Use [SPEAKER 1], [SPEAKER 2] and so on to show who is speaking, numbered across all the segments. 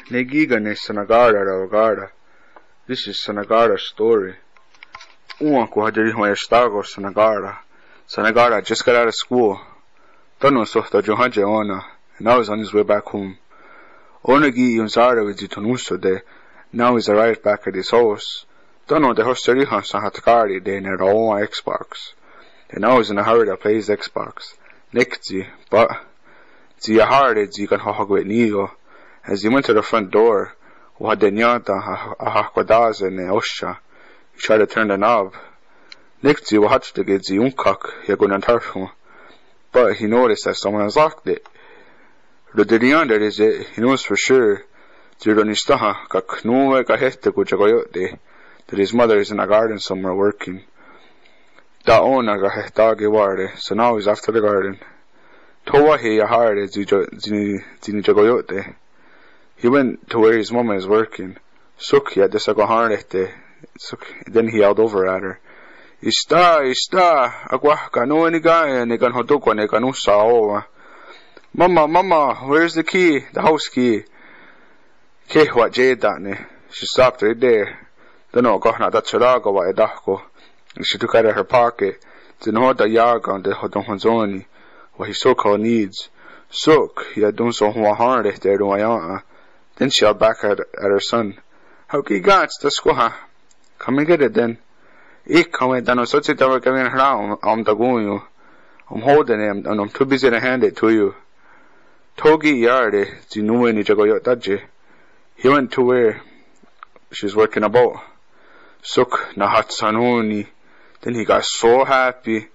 [SPEAKER 1] Negiga ne Shanakara raoká. This is Shanakara's story. Wahaterihwaienstá go Shanakara. Shanakara just got out of school. thonónshote and now he's on his way back home. Ionsà with the thonónshote. Now he's arrived back at his house. Tehosteríhens ahatkà in their own Xbox. And now he's in a hurry to play his Xbox. But iahà kahnhohakwe'ní. As he went to the front door, wahate'nién and óshia, he tried to turn the knob. Waháttoke ónhkak iakonientháhrhon. But he noticed that someone has locked it. Roterièn, that is it, he knows for sure. Kahéhtakon, that his mother is in a garden somewhere working. Kahéhtakon, so now he's off to the garden. Tiakoió'te. He went to where his mama is working. Ri'te. Then he yelled over at her. Iahà, Mama, where's the key? The house key. She stopped right there. And she took out of her pocket what he so-called needs. Then she yelled back at her son. Come and get it then. I'm holding him and I'm too busy to hand it to you. He went to where she's working about. Then he got so happy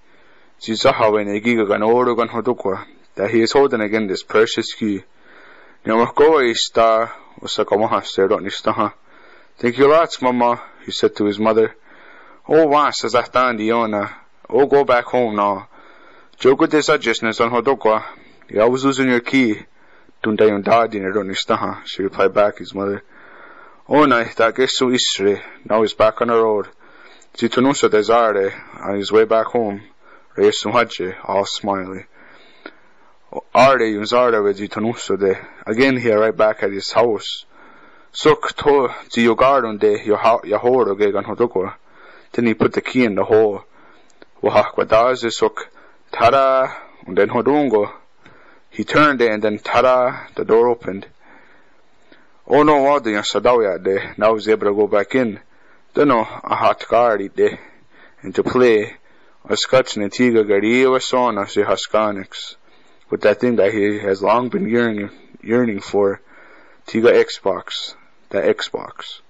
[SPEAKER 1] that he is holding again this precious key. Thank you lots, Mama, he said to his mother. Oh, go back home now. You're always losing your key. She replied back, his mother. Now he's back on the road. On his way back home. All smiley. Again he arrived back at his house. Then he put the key in the hole. Tada, and then he turned it, and then tada, the door opened. Oh no, now he's able to go back in. Ahatkà, and to play with that thing that he has long been yearning for. Xbox, that Xbox.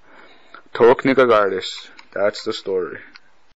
[SPEAKER 1] That's the story.